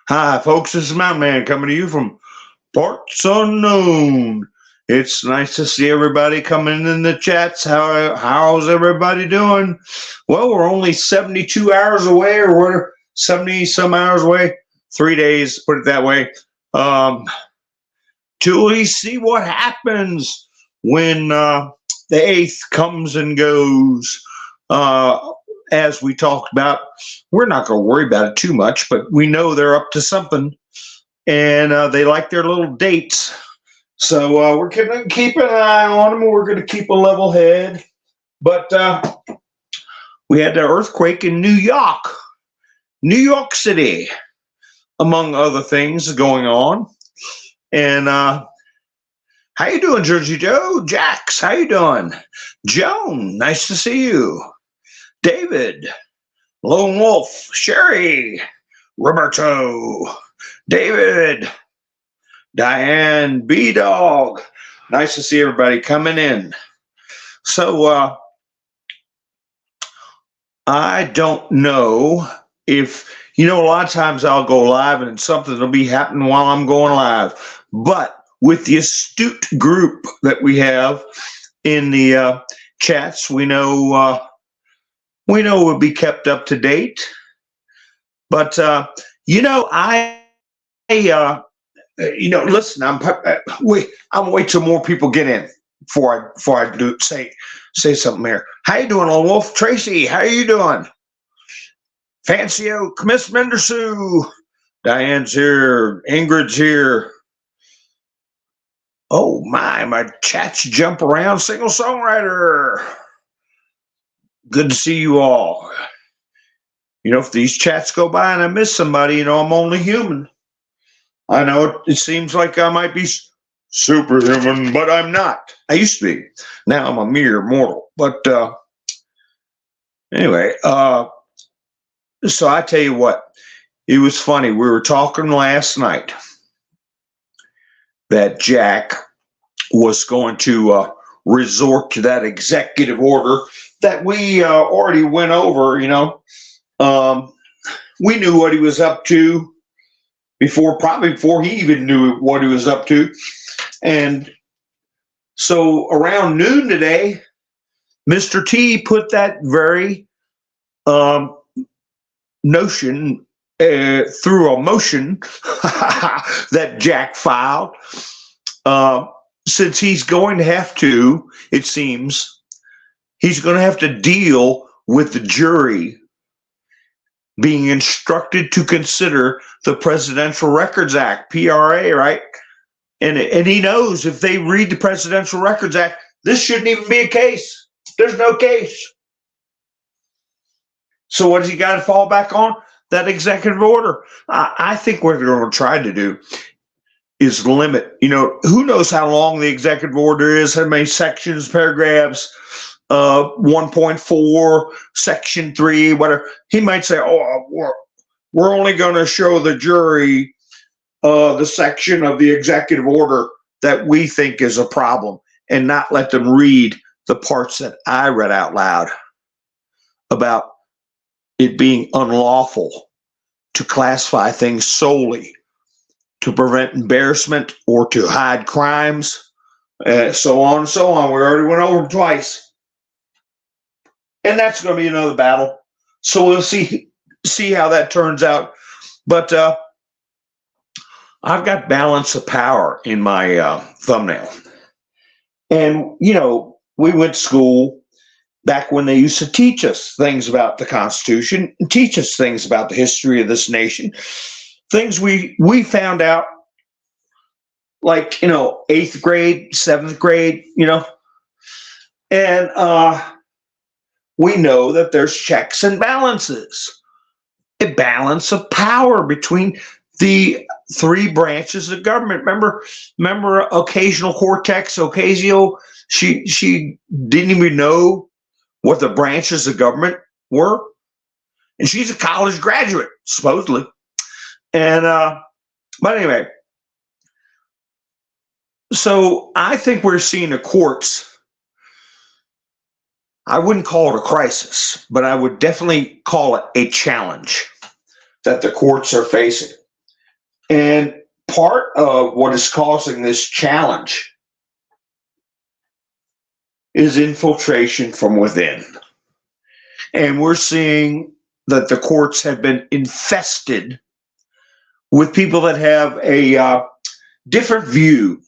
Hi, folks. This is Mountain Man coming to you from parts unknown. It's nice to see everybody coming in the chats. How's everybody doing? Well, we're only 72 hours away, or we're 70 some hours away. 3 days, put it that way. Till we see what happens when the 8th comes and goes. As we talked about, we're not going to worry about it too much, but we know they're up to something, and they like their little dates. So we're going to keep an eye on them. We're going to keep a level head. But we had the earthquake in New York City, among other things going on. And how you doing, Jersey Joe? Jax, how you doing? Joan, nice to see you. David, Lone Wolf, Sherry, Roberto, David, Diane, B-Dog. Nice to see everybody coming in. So I don't know if, a lot of times I'll go live and something will be happening while I'm going live. But with the astute group that we have in the chats, we know we'll be kept up to date. But listen, I'm wait till more people get in before I do say something here. How you doing, Lone Wolf? Tracy, how you doing? Fancy Oak, Miss Mendersue, Diane's here, Ingrid's here. Oh my chats jump around. Single songwriter. Good to see you all. If these chats go by and I miss somebody, I'm only human. I know it seems like I might be superhuman, but I'm not. I used to be. Now I'm a mere mortal. But anyway, so I tell you what, it was funny. We were talking last night that Jack was going to resort to that executive order that we already went over. We knew what he was up to probably before he even knew what he was up to. And so around noon today, Mr. T put that very notion through a motion that Jack filed. Since he's going to have to, it seems, he's going to have to deal with the jury being instructed to consider the Presidential Records Act, PRA, right? And he knows if they read the Presidential Records Act, this shouldn't even be a case. There's no case. So what does he got to fall back on? That executive order. I think what they're going to try to do is limit, who knows how long the executive order is, how many sections, paragraphs, 1.4, section 3, whatever. He might say, we're only going to show the jury the section of the executive order that we think is a problem and not let them read the parts that I read out loud about it being unlawful to classify things solely to prevent embarrassment or to hide crimes, so on and so on. We already went over them twice. And that's going to be another battle. So we'll see how that turns out. But I've got balance of power in my thumbnail. And, we went to school back when they used to teach us things about the Constitution and teach us things about the history of this nation. Things we found out like, 8th grade, 7th grade, and we know that there's checks and balances, a balance of power between the three branches of government. Remember occasional Cortex Ocasio? She didn't even know what the branches of government were. And she's a college graduate, supposedly. And, but anyway, so I think we're seeing the courts. I wouldn't call it a crisis, but I would definitely call it a challenge that the courts are facing. And part of what is causing this challenge is infiltration from within. And we're seeing that the courts have been infested with people that have a different view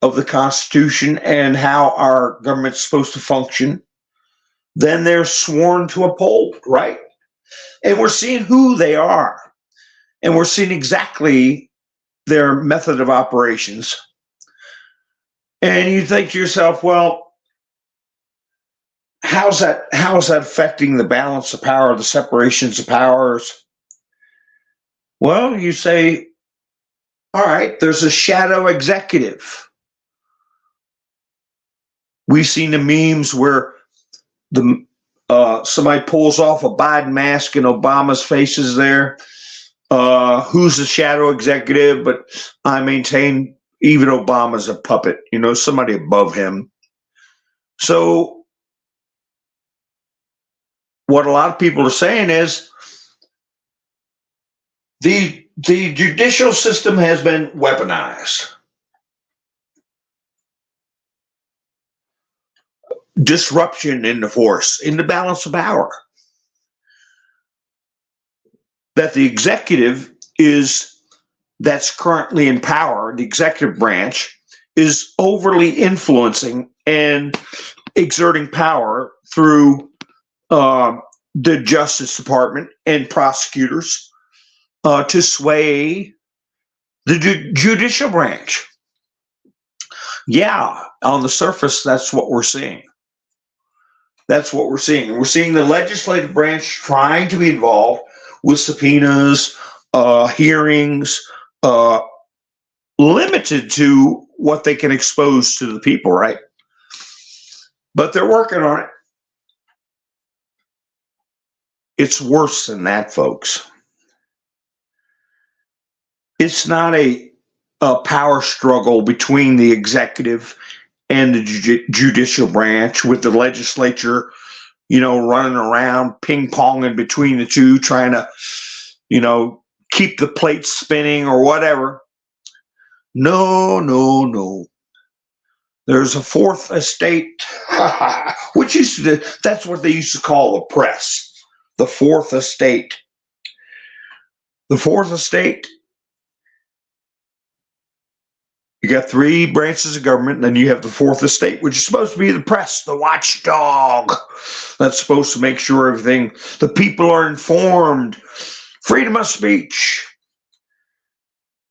of the Constitution and how our government's supposed to function than they're sworn to uphold, right? And we're seeing who they are, and we're seeing exactly their method of operations. And you think to yourself, well, how is that affecting the balance of power, the separations of powers? Well, you say, all right, there's a shadow executive. We've seen the memes where somebody pulls off a Biden mask and Obama's face is there. Who's the shadow executive? But I maintain even Obama's a puppet, somebody above him. So what a lot of people are saying is the judicial system has been weaponized. Disruption in the force, in the balance of power. That the executive that's currently in power, the executive branch, is overly influencing and exerting power through the Justice Department and prosecutors to sway the judicial branch. Yeah, on the surface, that's what we're seeing. That's what we're seeing. We're seeing the legislative branch trying to be involved with subpoenas, hearings, limited to what they can expose to the people, right? But they're working on it. It's worse than that, folks. It's not a power struggle between the executive and the judicial branch, with the legislature, running around ping-ponging between the two, trying to, keep the plates spinning or whatever. No. There's a fourth estate, that's what they used to call the press, the fourth estate. The fourth estate, you got three branches of government, and then you have the fourth estate, which is supposed to be the press, the watchdog. That's supposed to make sure the people are informed, freedom of speech.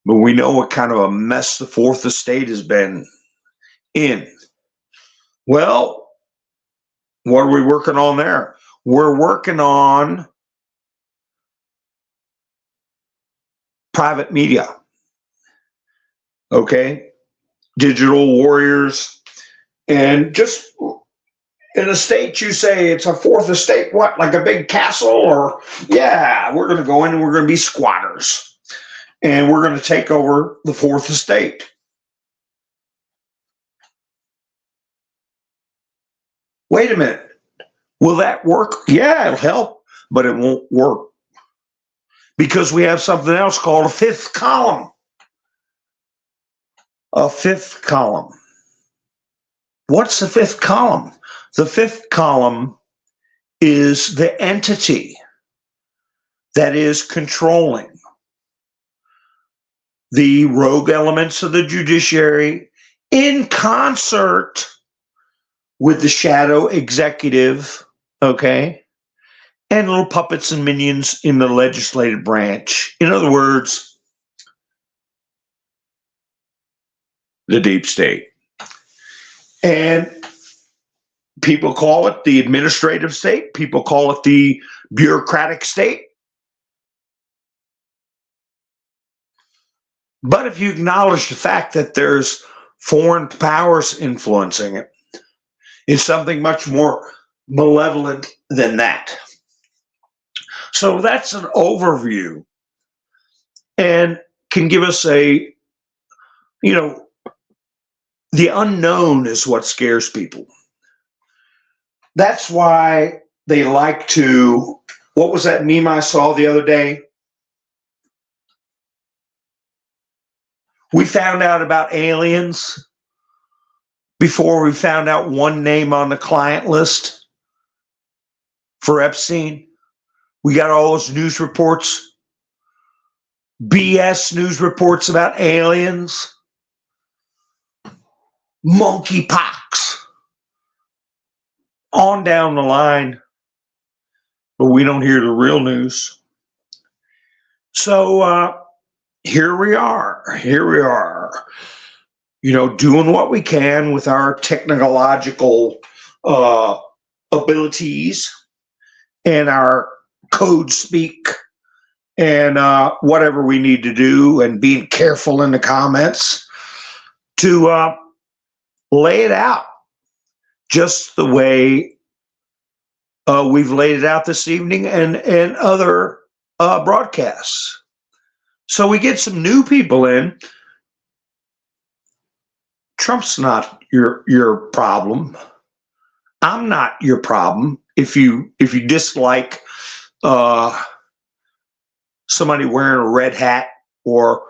But we know what kind of a mess the fourth estate has been in. Well, what are we working on there? We're working on private media. Okay, digital warriors, and just in a state, you say it's a fourth estate, what, like a big castle? Or, yeah, we're going to go in and we're going to be squatters, and we're going to take over the fourth estate. Wait a minute, will that work? Yeah, it'll help, but it won't work, because we have something else called a fifth column. A fifth column. What's the fifth column? The fifth column is the entity that is controlling the rogue elements of the judiciary in concert with the shadow executive, okay, and little puppets and minions in the legislative branch. In other words, the deep state. And people call it the administrative state. People call it the bureaucratic state. But if you acknowledge the fact that there's foreign powers influencing it, it's something much more malevolent than that. So that's an overview, and can give us a, the unknown is what scares people. That's why they like to, what was that meme I saw the other day? We found out about aliens before we found out one name on the client list for Epstein. We got all those news reports, BS news reports about aliens, monkeypox, on down the line, but we don't hear the real news. So here we are, doing what we can with our technological abilities and our code speak and whatever we need to do, and being careful in the comments to lay it out just the way we've laid it out this evening and other broadcasts. So we get some new people in. Trump's not your problem. I'm not your problem. If you dislike somebody wearing a red hat or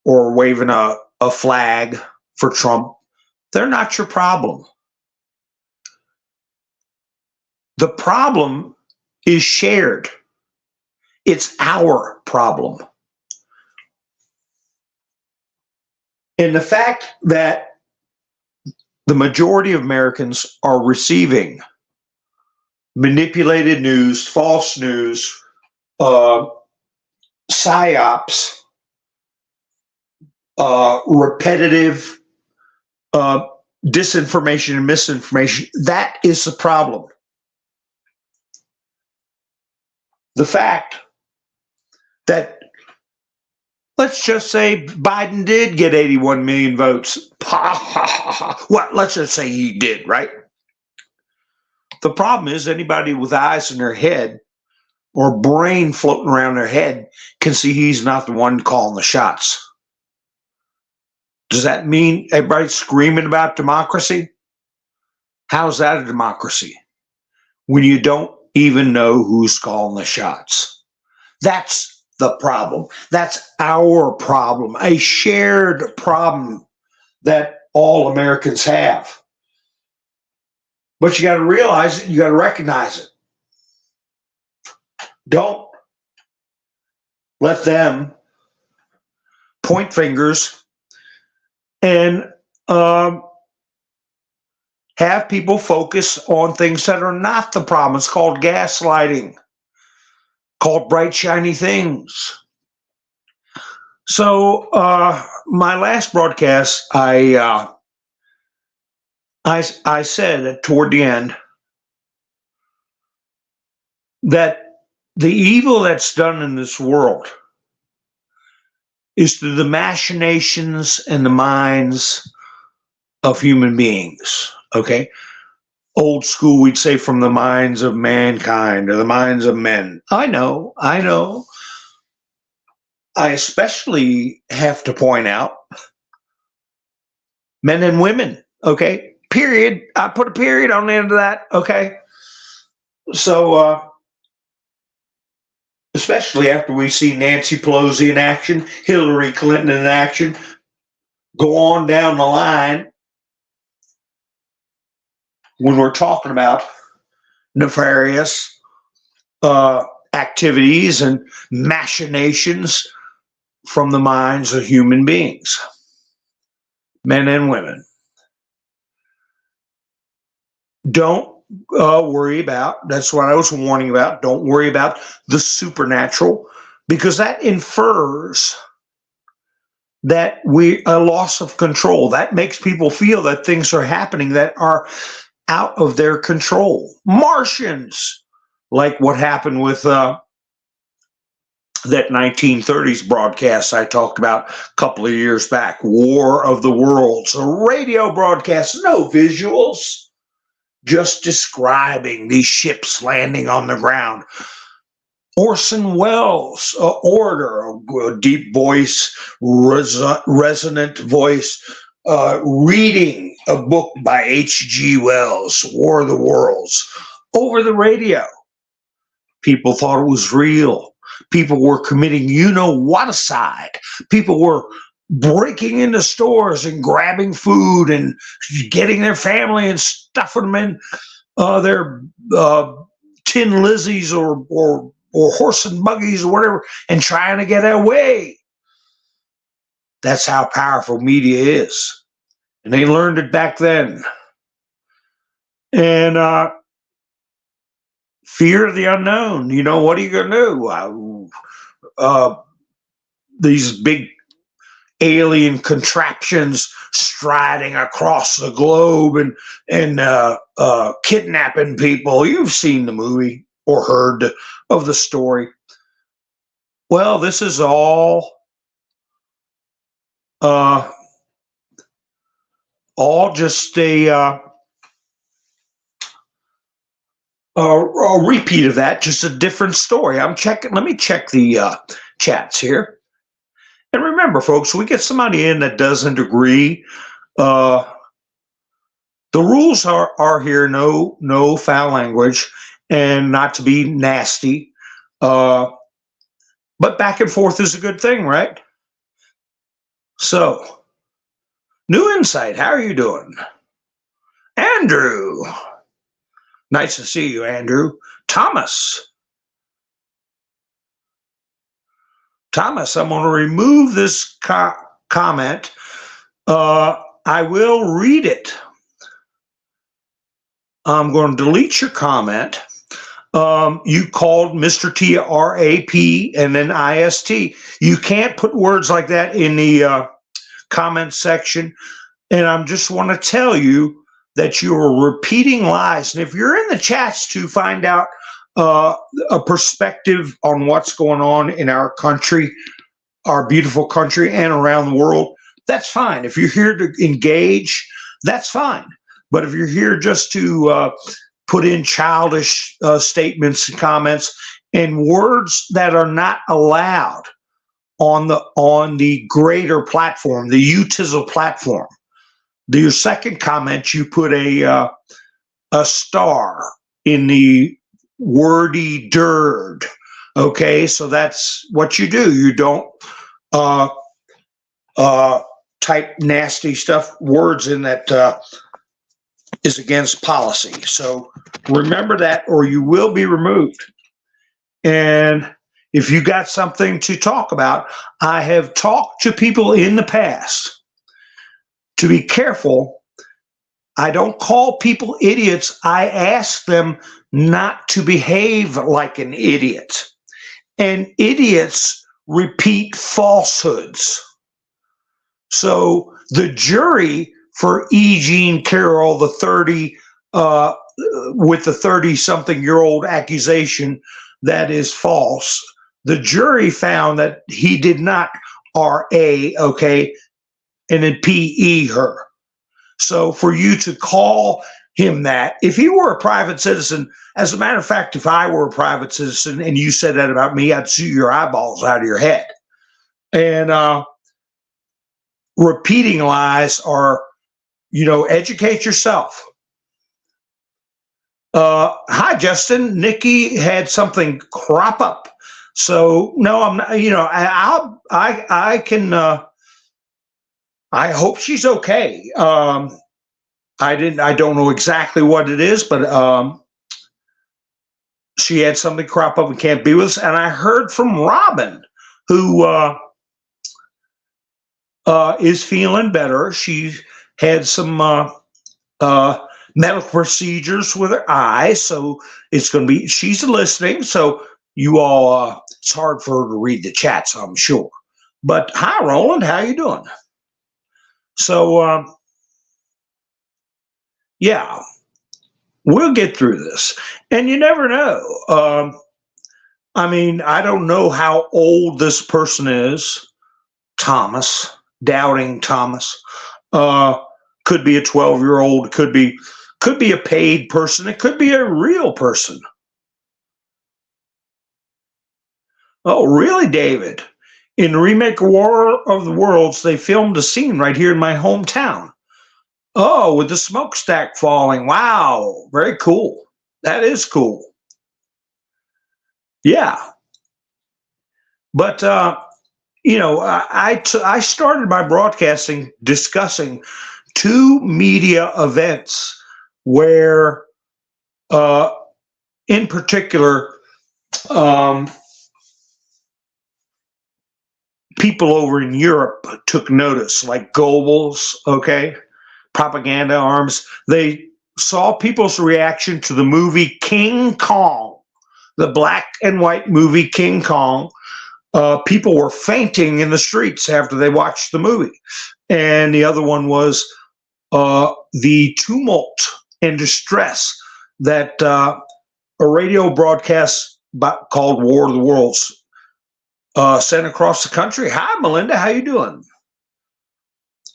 waving a flag for Trump, they're not your problem. The problem is shared. It's our problem. And the fact that the majority of Americans are receiving manipulated news, false news, psyops, repetitive disinformation and misinformation, that is the problem. The fact that, let's just say Biden did get 81 million votes. Well, let's just say he did, right? The problem is anybody with eyes in their head or brain floating around their head can see he's not the one calling the shots. Does that mean everybody's screaming about democracy? How's that a democracy when you don't even know who's calling the shots? That's the problem. That's our problem, a shared problem that all Americans have. But you got to realize it, you got to recognize it. Don't let them point fingers and have people focus on things that are not the problem. It's called gaslighting, called bright, shiny things. So my last broadcast, I said toward the end that the evil that's done in this world is through the machinations and the minds of human beings, okay? Old school, we'd say from the minds of mankind or the minds of men. I know. I especially have to point out men and women, okay? Period. I put a period on the end of that, okay? So, especially after we see Nancy Pelosi in action, Hillary Clinton in action, go on down the line, when we're talking about nefarious activities and machinations from the minds of human beings, men and women. Don't worry about, that's what I was warning about, don't worry about the supernatural, because that infers that a loss of control. That makes people feel that things are happening that are out of their control. Martians, like what happened with that 1930s broadcast I talked about a couple of years back, War of the Worlds, a radio broadcast, no visuals, just describing these ships landing on the ground. Orson Welles, orator, a deep voice, resonant voice, reading a book by H.G. Wells, War of the Worlds, over the radio. People thought it was real. People were committing you-know-what-aside. People were breaking into stores and grabbing food and getting their family and stuffing them in their tin Lizzies or horse and buggies or whatever and trying to get away. That's how powerful media is. And they learned it back then. And fear of the unknown. You know, what are you going to do? These big alien contraptions striding across the globe and kidnapping people. You've seen the movie or heard of the story. Well, this is all just a repeat of that, just a different story. I'm checking. Let me check the chats here. And remember, folks, we get somebody in that doesn't agree. The rules are here: no foul language, and not to be nasty. But back and forth is a good thing, right? So, New Insight, how are you doing? Andrew, nice to see you, Andrew. Thomas, I'm going to remove this comment. I will read it. I'm going to delete your comment. You called Mr. T R-A-P and then I-S-T. You can't put words like that in the comment section. And I just want to tell you that you are repeating lies. And if you're in the chats to find out a perspective on what's going on in our country, our beautiful country, and around the world, that's fine. If you're here to engage, that's fine. But if you're here just to put in childish statements and comments and words that are not allowed on the greater platform, the UTIZL platform, your second comment, you put a star in the wordy dirt. Okay, so that's what you do. You don't type nasty stuff, words in that is against policy. So remember that, or you will be removed. And if you got something to talk about, I have talked to people in the past to be careful. I don't call people idiots. I ask them not to behave like an idiot. And idiots repeat falsehoods. So the jury for E. Jean Carroll, the 30 with the 30-something-year-old accusation that is false, the jury found that he did not R.A., okay, and then P.E. her. So for you to call him that, if he were a private citizen, as a matter of fact, if I were a private citizen and you said that about me, I'd sue your eyeballs out of your head. And repeating lies are, educate yourself. Hi, Justin. Nikki had something crop up. So no, I'm not, I can, I hope she's okay. I don't know exactly what it is, but she had something crop up and can't be with us. And I heard from Robin, who is feeling better. She had some medical procedures with her eye, so it's going to be, she's listening. So you all, it's hard for her to read the chats, I'm sure. But hi, Roland, how you doing? So, yeah, we'll get through this. And you never know. I mean, I don't know how old this person is. Thomas, doubting Thomas. Could be a 12-year-old, could be a paid person, it could be a real person. Oh, really, David? In the remake War of the Worlds, they filmed a scene right here in my hometown. Oh, with the smokestack falling. Wow, very cool. That is cool. Yeah. But I started my broadcasting discussing two media events where, in particular, um, people over in Europe took notice, like Goebbels, okay, propaganda arms. They saw people's reaction to the movie King Kong, the black and white movie King Kong. People were fainting in the streets after they watched the movie. And the other one was the tumult and distress that a radio broadcast called War of the Worlds sent across the country. Hi, Melinda, how you doing?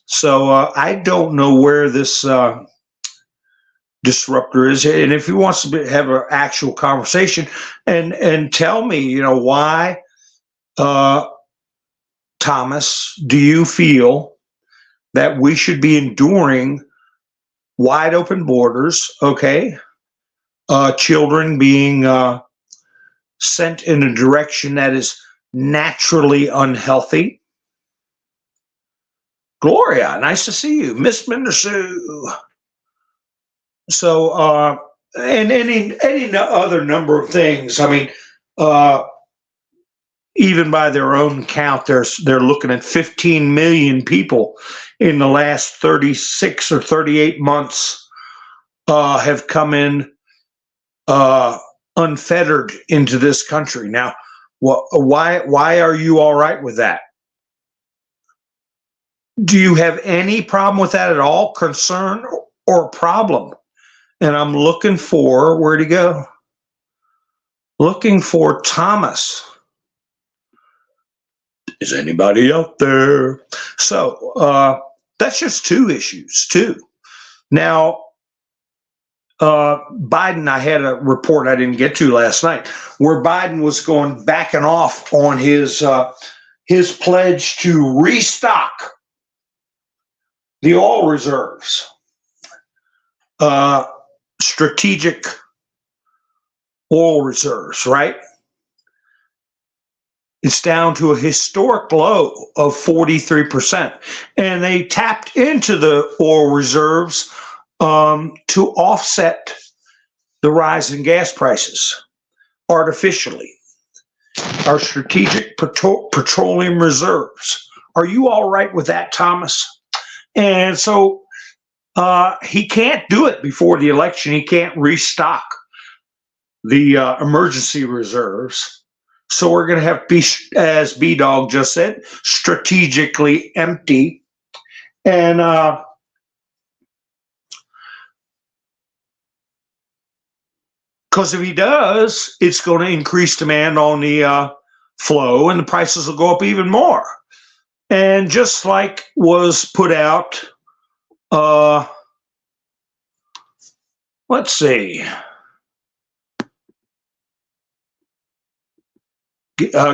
So I don't know where this disruptor is, and if he wants to have an actual conversation and tell me, why, Thomas, do you feel that we should be enduring wide open borders? Okay, children being sent in a direction that is naturally unhealthy. Gloria, nice to see you. Miss Mendersue. So, and any other number of things. I mean, even by their own count, they're looking at 15 million people in the last 36 or 38 months have come in unfettered into this country. Now, why are you all right with that? Do you have any problem with that at all? Concern or problem? And I'm looking for, where'd he go? Looking for Thomas. Is anybody out there? So that's just two issues, too. Now, Biden, I had a report I didn't get to last night, where Biden was backing off on his pledge to restock the oil reserves, strategic oil reserves, right? It's down to a historic low of 43%. And they tapped into the oil reserves to offset the rise in gas prices artificially. Our strategic petroleum reserves. Are you all right with that, Thomas? And so he can't do it before the election. He can't restock the emergency reserves. So we're going to have, as B-Dog just said, strategically empty. And because if he does, it's going to increase demand on the flow, and the prices will go up even more. And just like was put out, let's see,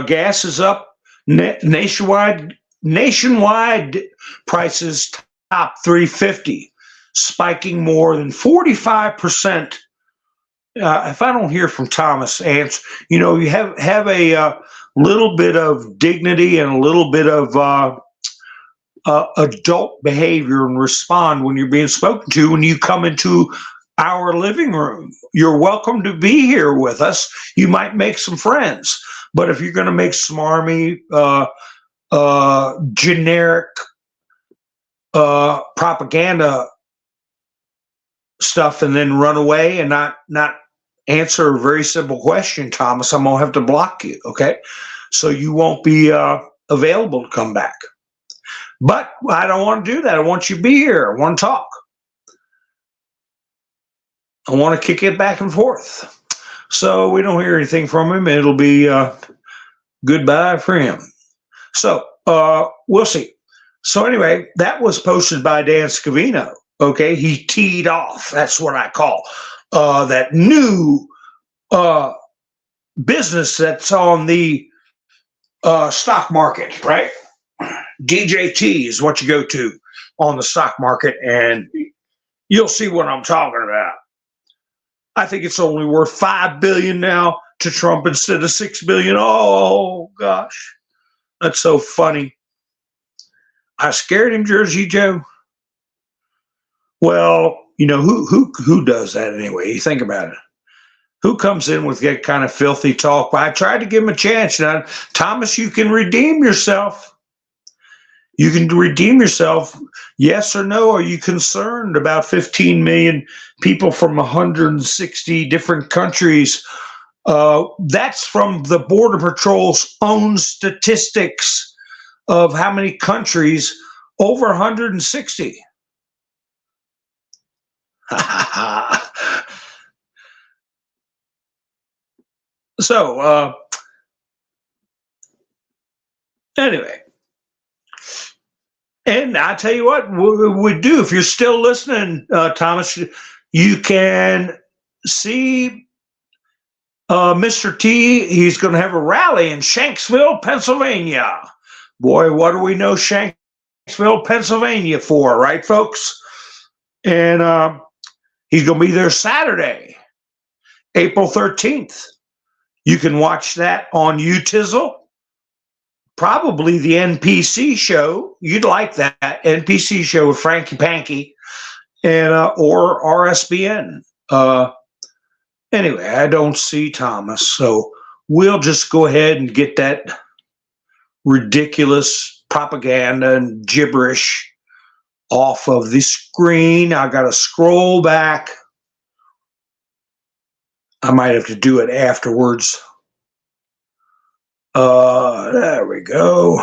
gas is up nationwide. Nationwide prices top 350, spiking more than 45%. If I don't hear from Thomas Ants, you have a little bit of dignity and a little bit of adult behavior and respond when you're being spoken to. When you come into our living room, you're welcome to be here with us. You might make some friends, but if you're going to make smarmy, generic propaganda stuff and then run away and not answer a very simple question, Thomas, I'm going to have to block you, okay? So you won't be available to come back. But I don't want to do that. I want you to be here. I want to talk. I want to kick it back and forth. So we don't hear anything from him. It'll be goodbye for him. So we'll see. So anyway, that was posted by Dan Scavino, okay? He teed off. That's what I call that new business that's on the stock market, right? DJT is what you go to on the stock market, and you'll see what I'm talking about. I think it's only worth $5 billion now to Trump instead of $6 billion. Oh gosh, That's so funny. I scared him, Jersey Joe. Well, who does that anyway? You think about it. Who comes in with that kind of filthy talk? I tried to give him a chance. Now, Thomas, you can redeem yourself. You can redeem yourself. Yes or no? Are you concerned about 15 million people from 160 different countries? That's from the Border Patrol's own statistics of how many countries, over 160. So, anyway, and I tell you what we do. If you're still listening, Thomas, you can see Mr. T. He's going to have a rally in Shanksville, Pennsylvania. Boy, what do we know Shanksville, Pennsylvania for, right, folks? And he's going to be there Saturday, April 13th. You can watch that on UTizzle. Probably the NPC show. You'd like that NPC show with Frankie Panky, and or RSBN. Anyway, I don't see Thomas, so we'll just go ahead and get that ridiculous propaganda and gibberish off of the screen. I got to scroll back. I might have to do it afterwards. There we go.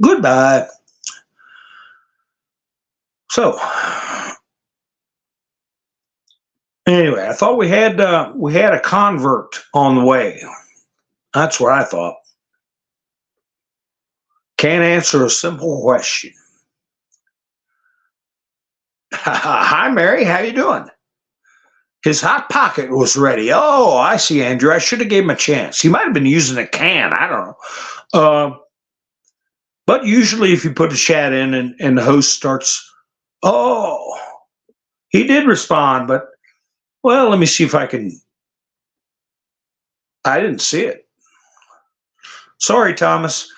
Goodbye. So, anyway, I thought we had a convert on the way. That's what I thought. Can't answer a simple question. Hi, Mary. How you doing? His hot pocket was ready. Oh, I see, Andrew. I should have gave him a chance. He might have been using a can. I don't know. But usually if you put a chat in and the host starts, oh, he did respond, but, well, let me see if I can. I didn't see it. Sorry, Thomas.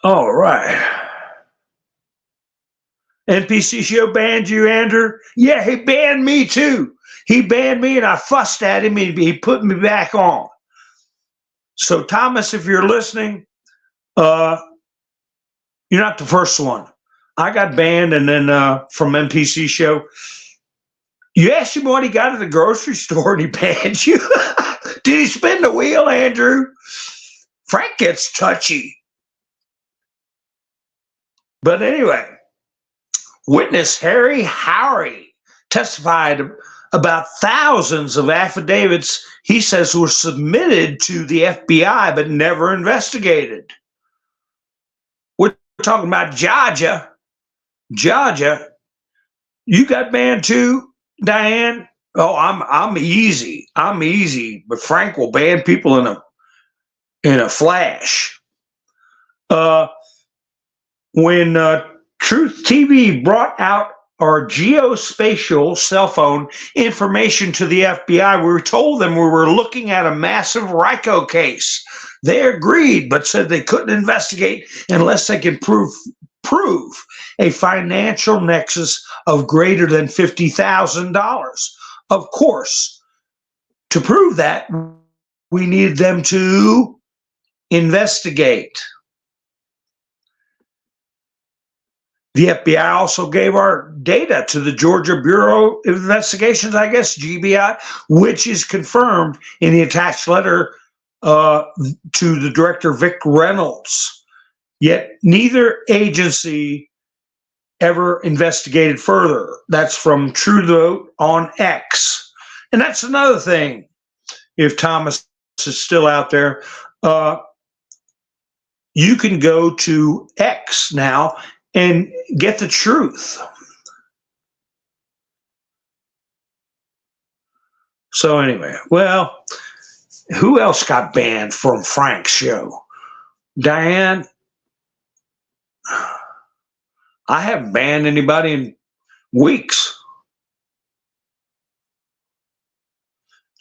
All right. NPC show banned you, Andrew? Yeah, he banned me too. He banned me and I fussed at him and he put me back on. So, Thomas, if you're listening, you're not the first one. I got banned and then from NPC show. You asked him what he got at the grocery store and he banned you. Did he spin the wheel, Andrew? Frank gets touchy. But anyway, witness Harry Howry testified about thousands of affidavits he says were submitted to the FBI but never investigated. We're talking about Georgia. Georgia, you got banned too, Diane? Oh, I'm easy. I'm easy, but Frank will ban people in a flash. When Truth TV brought out our geospatial cell phone information to the FBI, we told them we were looking at a massive RICO case. They agreed, but said they couldn't investigate unless they could prove a financial nexus of greater than $50,000. Of course, to prove that, we needed them to investigate. The FBI also gave our data to the Georgia Bureau of Investigations, I guess, GBI, which is confirmed in the attached letter to the director, Vic Reynolds. Yet neither agency ever investigated further. That's from True Vote on X. And that's another thing, if Thomas is still out there, you can go to X now and get the truth. So anyway, well, who else got banned from Frank's show? Diane? I haven't banned anybody in weeks.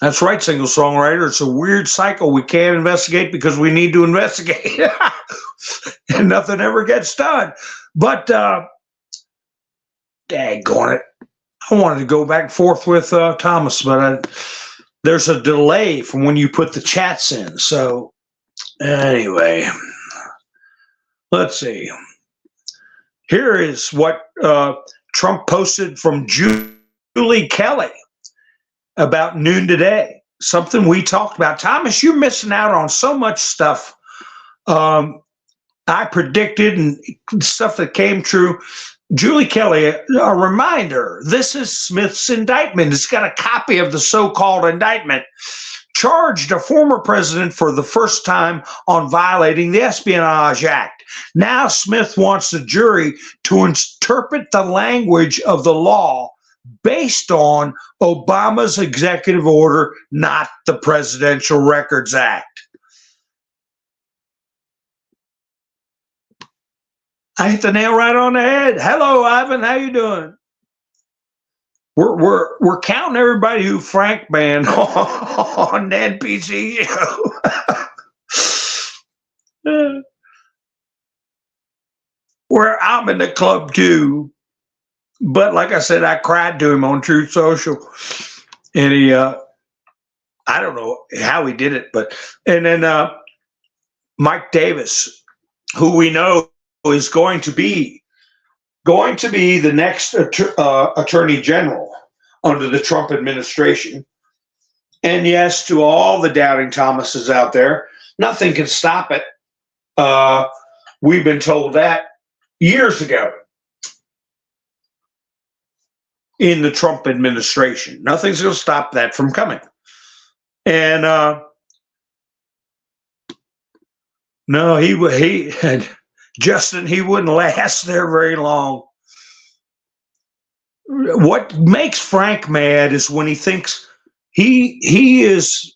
That's right, single songwriter. It's a weird cycle. We can't investigate because we need to investigate. And nothing ever gets done. But daggone it. I wanted to go back and forth with Thomas, but there's a delay from when you put the chats in. So anyway, let's see. Here is what Trump posted from Julie Kelly about noon today. Something we talked about. Thomas, you're missing out on so much stuff I predicted and stuff that came true. Julie Kelly, a reminder, this is Smith's indictment. It's got a copy of the so-called indictment. Charged a former president for the first time on violating the Espionage Act. Now Smith wants the jury to interpret the language of the law based on Obama's executive order, not the Presidential Records Act. I hit the nail right on the head. Hello, Ivan. How you doing? We're counting everybody who Frank banned on the NPC show. Where I'm in the club too. But like I said, I cried to him on Truth Social. And he I don't know how he did it, and then Mike Davis, who we know is going to be the next attorney general under the Trump administration. And yes, to all the doubting Thomases out there, nothing can stop it. We've been told that years ago in the Trump administration. Nothing's going to stop that from coming. And no, he had Justin, he wouldn't last there very long. What makes Frank mad is when he thinks he is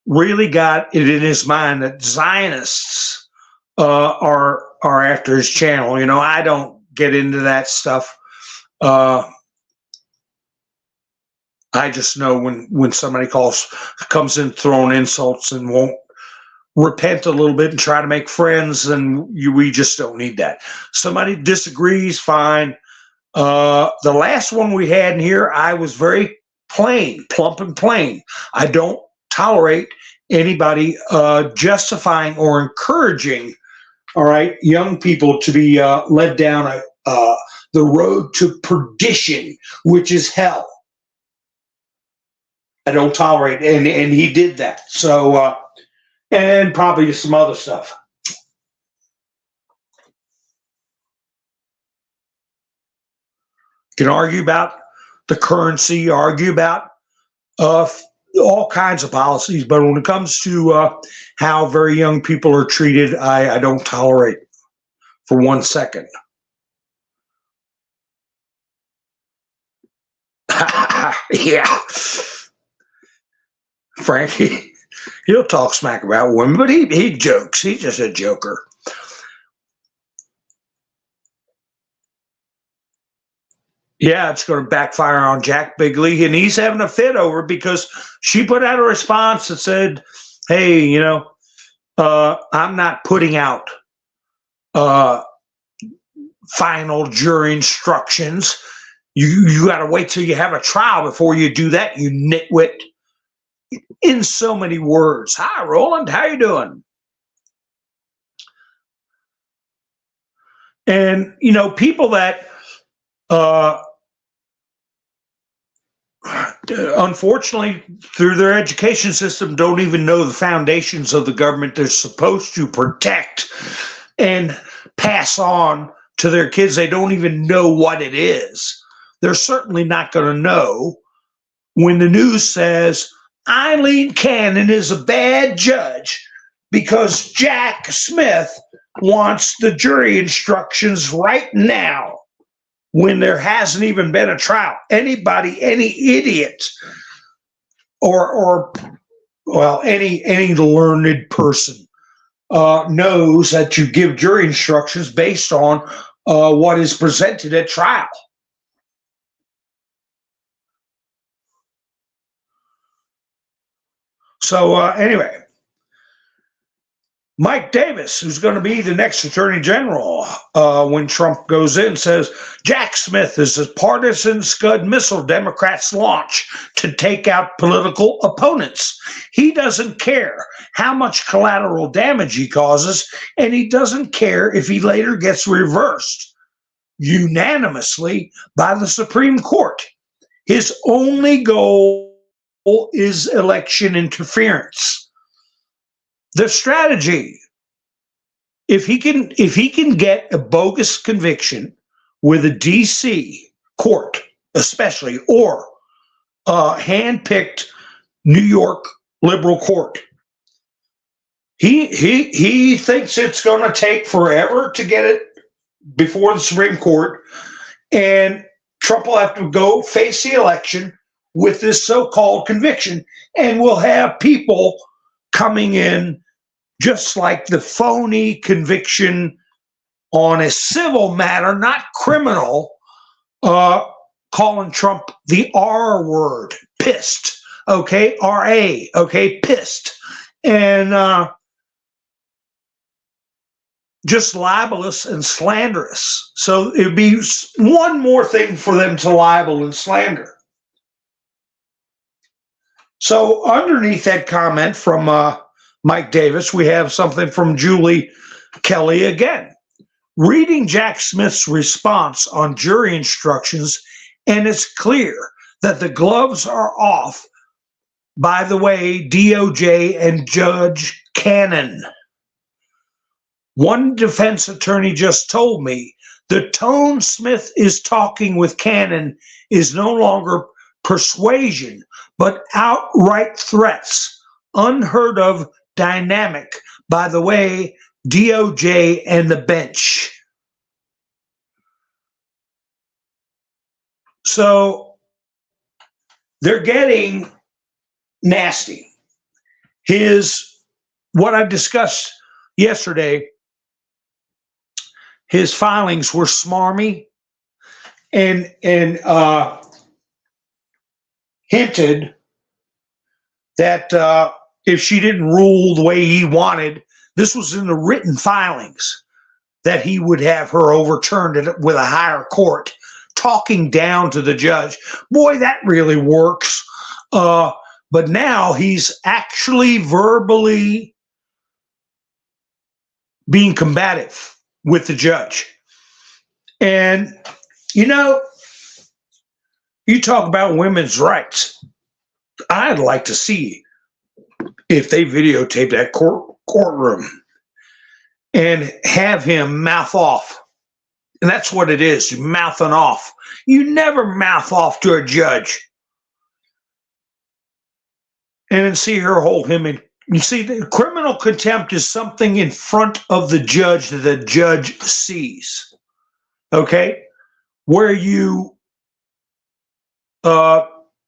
really got it in his mind that Zionists are after his channel. You know, I don't get into that stuff. I just know when somebody comes in throwing insults and won't repent a little bit and try to make friends, and we just don't need that. Somebody disagrees, fine. The last one we had in here, I was very plain, plump and plain. I don't tolerate anybody justifying or encouraging, all right, young people to be led down the road to perdition, which is hell. I don't tolerate it, and he did that. So, and probably some other stuff. You can argue about the currency, argue about all kinds of policies, but when it comes to how very young people are treated, I don't tolerate for 1 second. Yeah. Frankie, he'll talk smack about women, but he jokes. He's just a joker. Yeah, it's going to backfire on Jack Bigley, and he's having a fit over it because she put out a response that said, hey, you know, I'm not putting out final jury instructions. You got to wait till you have a trial before you do that, you nitwit. In so many words. Hi, Roland. How you doing? And, you know, people that unfortunately, through their education system, don't even know the foundations of the government they're supposed to protect and pass on to their kids. They don't even know what it is. They're certainly not going to know when the news says Eileen Cannon is a bad judge because Jack Smith wants the jury instructions right now when there hasn't even been a trial. Anybody, any idiot or any learned person knows that you give jury instructions based on what is presented at trial. So anyway, Mike Davis, who's going to be the next Attorney General when Trump goes in, says Jack Smith is a partisan Scud missile Democrats launch to take out political opponents. He doesn't care how much collateral damage he causes, and he doesn't care if he later gets reversed unanimously by the Supreme Court. His only goal is election interference. The strategy, if he can get a bogus conviction with a DC court, especially, or a hand-picked New York liberal court, he thinks it's going to take forever to get it before the Supreme Court, and Trump will have to go face the election with this so-called conviction, and we'll have people coming in just like the phony conviction on a civil matter, not criminal, calling Trump the R word, pissed, okay, R-A, okay, pissed, and just libelous and slanderous. So it'd be one more thing for them to libel and slander. So underneath that comment from Mike Davis, we have something from Julie Kelly again. Reading Jack Smith's response on jury instructions, and it's clear that the gloves are off, by the way, DOJ and Judge Cannon. One defense attorney just told me the tone Smith is talking with Cannon is no longer persuasion, but outright threats. Unheard of dynamic, by the way, DOJ and the bench. So they're getting nasty. What I've discussed yesterday, his filings were smarmy and hinted that if she didn't rule the way he wanted, this was in the written filings, that he would have her overturned with a higher court, talking down to the judge. Boy, that really works. But now he's actually verbally being combative with the judge. And, you talk about women's rights. I'd like to see if they videotape that courtroom and have him mouth off. And that's what it is, mouthing off. You never mouth off to a judge. And then see her hold him in. You see, the criminal contempt is something in front of the judge that the judge sees. Okay? Where you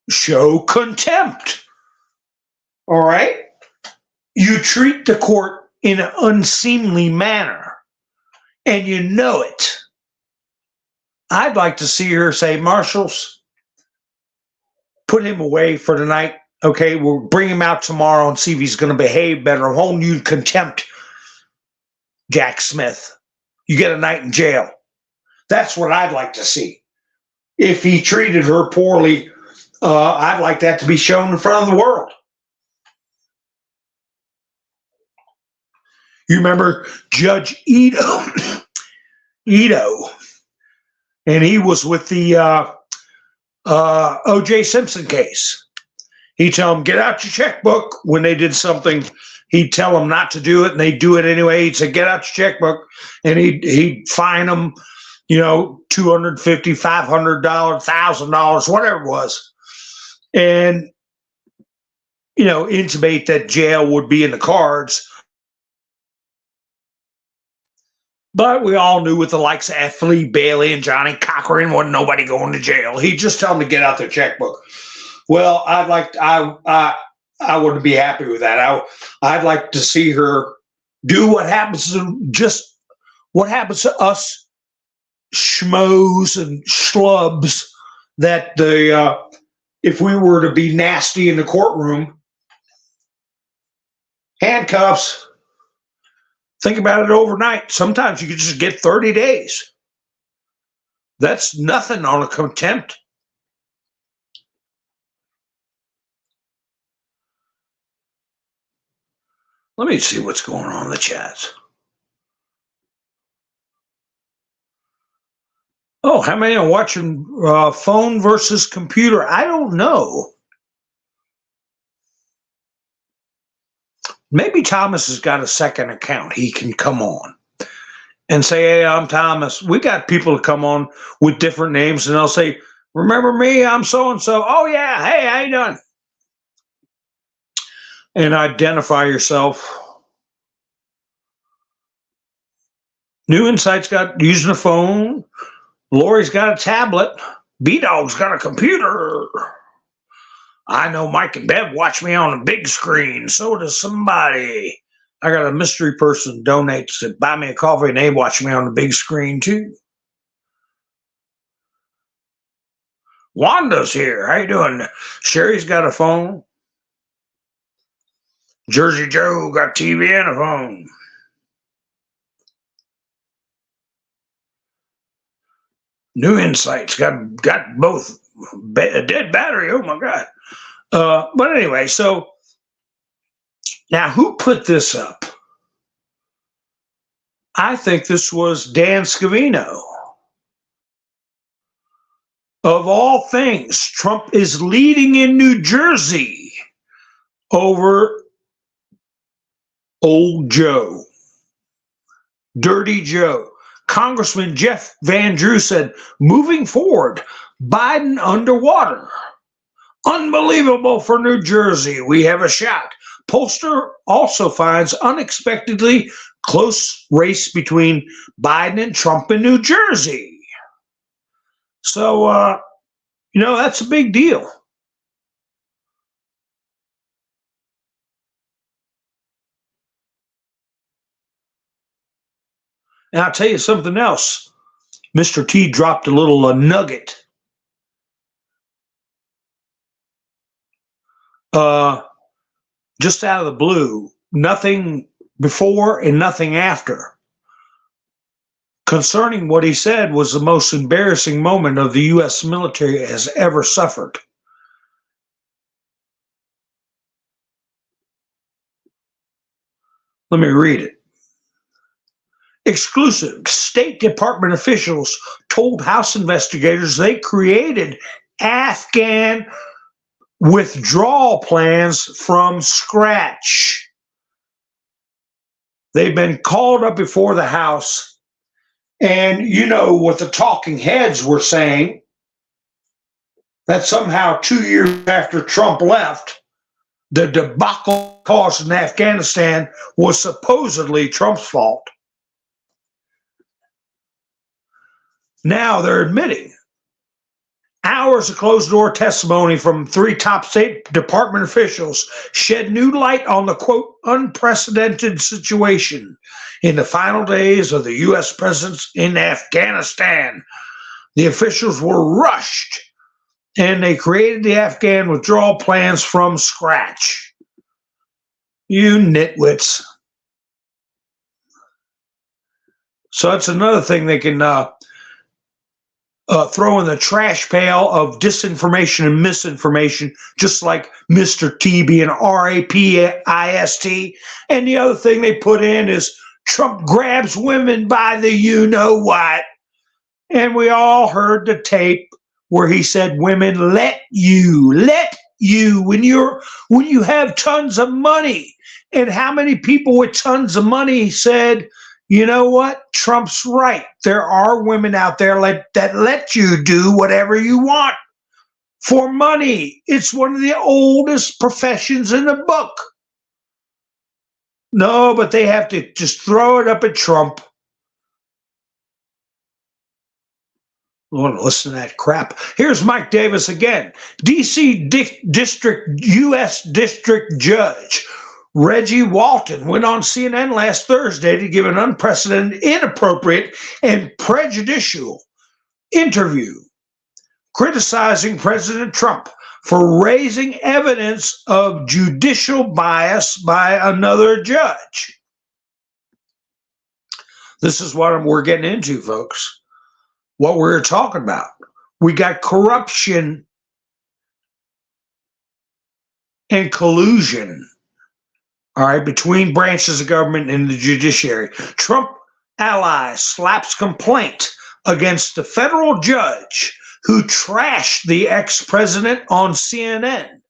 show contempt. All right? You treat the court in an unseemly manner, and you know it. I'd like to see her say, Marshals, put him away for the night. Okay, we'll bring him out tomorrow and see if he's going to behave better. I'm holding you in contempt, Jack Smith. You get a night in jail. That's what I'd like to see. If he treated her poorly, I'd like that to be shown in front of the world. You remember Judge Ito, and he was with the O.J. Simpson case. He'd tell them, get out your checkbook. When they did something, he'd tell them not to do it, and they'd do it anyway. He'd say, get out your checkbook, and he'd fine them, $250, $500, $1,000, whatever it was, and intimate that jail would be in the cards. But we all knew with the likes of F. Lee Bailey and Johnny Cochran, wasn't nobody going to jail. He'd just tell them to get out their checkbook. Well, I wouldn't be happy with that. I'd like to see her do what happens to us schmoes and schlubs that if we were to be nasty in the courtroom, handcuffs, think about it overnight. Sometimes you could just get 30 days. That's nothing on a contempt. Let me see what's going on in the chats. Oh, how many are watching phone versus computer? I don't know. Maybe Thomas has got a second account. He can come on and say, hey, I'm Thomas. We got people to come on with different names, and they'll say, remember me? I'm so-and-so. Oh, yeah. Hey, how you doing? And identify yourself. New Insight's got using a phone. Lori's got a tablet. B-Dog's got a computer. I know Mike and Bev watch me on a big screen. So does somebody. I got a mystery person donates to buy me a coffee, and they watch me on the big screen too. Wanda's here. How you doing? Sherry's got a phone. Jersey Joe got TV and a phone. New Insights got both. A dead battery. Oh my God. But anyway, so now who put this up? I think this was Dan Scavino. Of all things, Trump is leading in New Jersey over old Joe, Dirty Joe. Congressman Jeff Van Drew said, moving forward, Biden underwater. Unbelievable for New Jersey. We have a shot. Pollster also finds unexpectedly close race between Biden and Trump in New Jersey. So, that's a big deal. And I'll tell you something else. Mr. T dropped a little nugget. Just out of the blue, nothing before and nothing after. Concerning what he said was the most embarrassing moment of the U.S. military has ever suffered. Let me read it. Exclusive. State Department officials told House investigators they created Afghan withdrawal plans from scratch. They've been called up before the House, and you know what the talking heads were saying, that somehow 2 years after Trump left, the debacle caused in Afghanistan was supposedly Trump's fault. Now they're admitting. Hours of closed-door testimony from 3 top State Department officials shed new light on the, quote, unprecedented situation in the final days of the U.S. presence in Afghanistan. The officials were rushed, and they created the Afghan withdrawal plans from scratch. You nitwits. So that's another thing they can throw in the trash pail of disinformation and misinformation, just like Mr. T being rapist. And the other thing they put in is Trump grabs women by the you-know-what. And we all heard the tape where he said, women, let you, when you have tons of money. And how many people with tons of money said, you know what? Trump's right. There are women out there that let you do whatever you want for money. It's one of the oldest professions in the book. No, but they have to just throw it up at Trump. I want to listen to that crap. Here's Mike Davis again. D.C. District, U.S. District Judge Reggie Walton went on CNN last Thursday to give an unprecedented, inappropriate, and prejudicial interview criticizing President Trump for raising evidence of judicial bias by another judge. This is what we're getting into, folks. What we're talking about. We got corruption and collusion, all right, between branches of government and the judiciary. Trump ally slaps complaint against the federal judge who trashed the ex-president on CNN.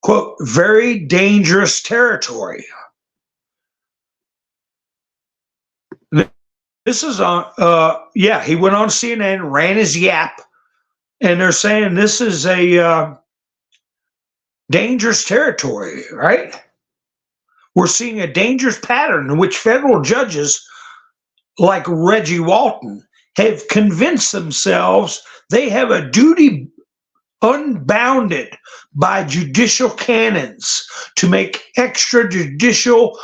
Quote, very dangerous territory. This is on, he went on CNN, ran his yap, and they're saying this is a dangerous territory, right? We're seeing a dangerous pattern in which federal judges like Reggie Walton have convinced themselves they have a duty unbounded by judicial canons to make extrajudicial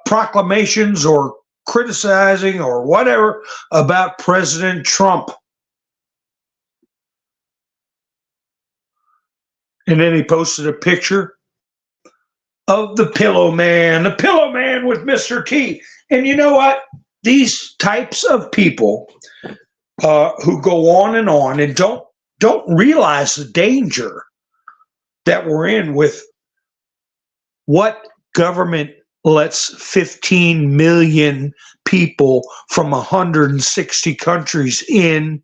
proclamations or criticizing or whatever about President Trump. And then he posted a picture of the Pillow Man with Mr. T. And you know what? These types of people who go on and don't realize the danger that we're in with what government lets 15 million people from 160 countries in.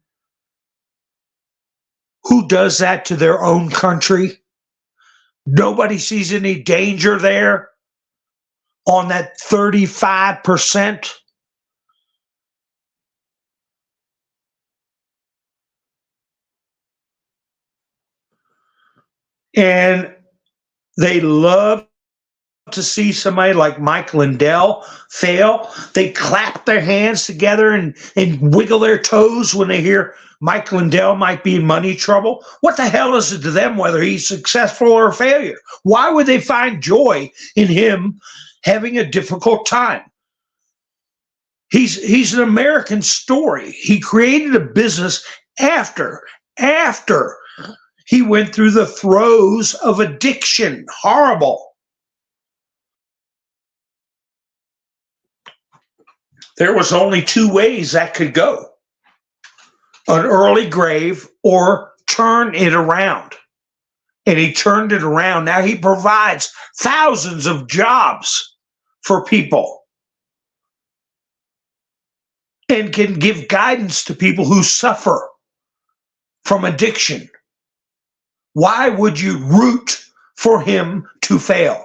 Who does that to their own country? Nobody sees any danger there on that 35%. And they love to see somebody like Mike Lindell fail. They clap their hands together and wiggle their toes when they hear Mike Lindell might be in money trouble. What the hell is it to them whether he's successful or a failure? Why would they find joy in him having a difficult time? He's an American story. He created a business after he went through the throes of addiction. Horrible. There was only two ways that could go. An early grave or turn it around. And he turned it around. Now he provides thousands of jobs for people and can give guidance to people who suffer from addiction. Why would you root for him to fail?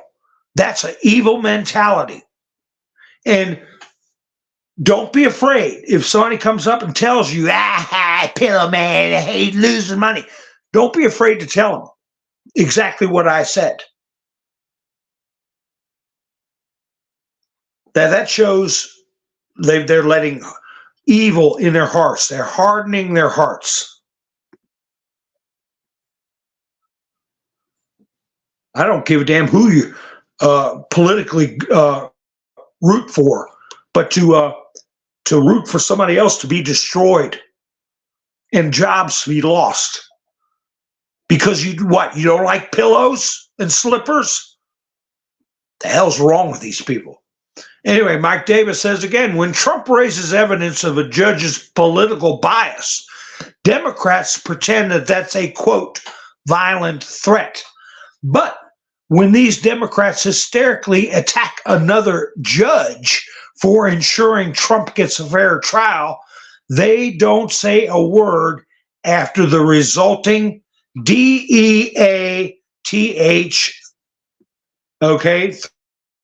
That's an evil mentality. And don't be afraid if somebody comes up and tells you, Pillow Man, I hate losing money. Don't be afraid to tell them exactly what I said. That shows they're letting evil in their hearts. They're hardening their hearts. I don't give a damn who you politically root for, but to root for somebody else to be destroyed and jobs to be lost because you don't like pillows and slippers? The hell's wrong with these people? Anyway, Mike Davis says again, when Trump raises evidence of a judge's political bias, Democrats pretend that that's a, quote, violent threat. But when these Democrats hysterically attack another judge for ensuring Trump gets a fair trial, they don't say a word after the resulting DEATH,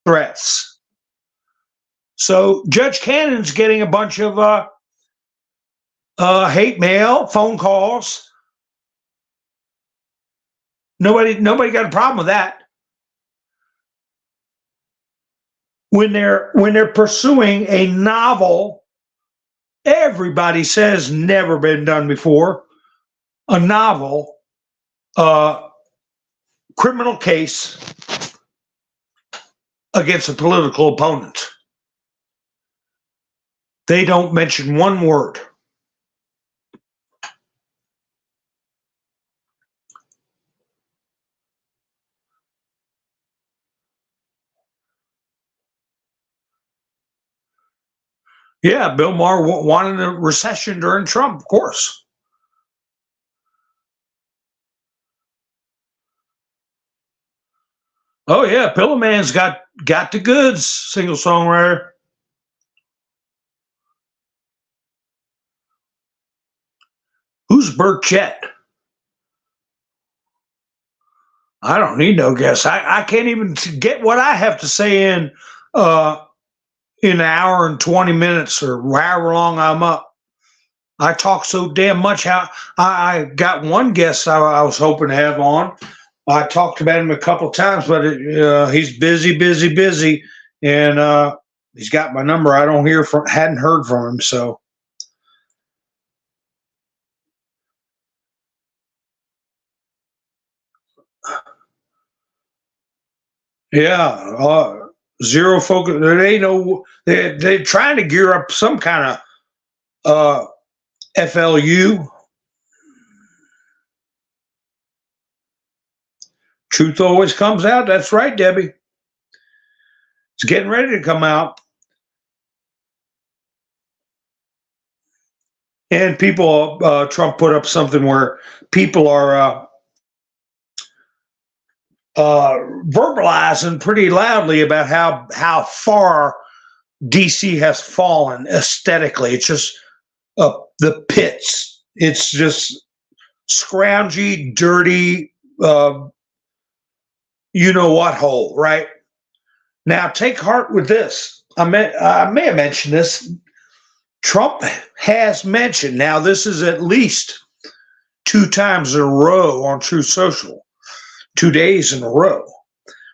threats. So Judge Cannon's getting a bunch of hate mail, phone calls. Nobody got a problem with that. When they're pursuing a novel, everybody says never been done before, a novel criminal case against a political opponent. They don't mention one word. Yeah, Bill Maher wanted a recession during Trump, of course. Oh yeah, Pillow Man's got the goods, single songwriter. Who's Burchett? I don't need no guess. I can't even get what I have to say in an hour and 20 minutes or however long I'm up. I talk so damn much. How I got one guest I was hoping to have on. I talked about him a couple of times, but he's busy, and he's got my number. I don't hadn't heard from him, so. Yeah, zero focus. There ain't no. They're trying to gear up some kind of FLU. Truth always comes out. That's right, Debbie. It's getting ready to come out. And people, Trump put up something where people are verbalizing pretty loudly about how far DC has fallen aesthetically. It's just the pits. It's just scroungy, dirty, you know what hole, right? Now take heart with this. I may have mentioned this. Trump has mentioned, now this is at least 2 times in a row on Truth Social, 2 days in a row,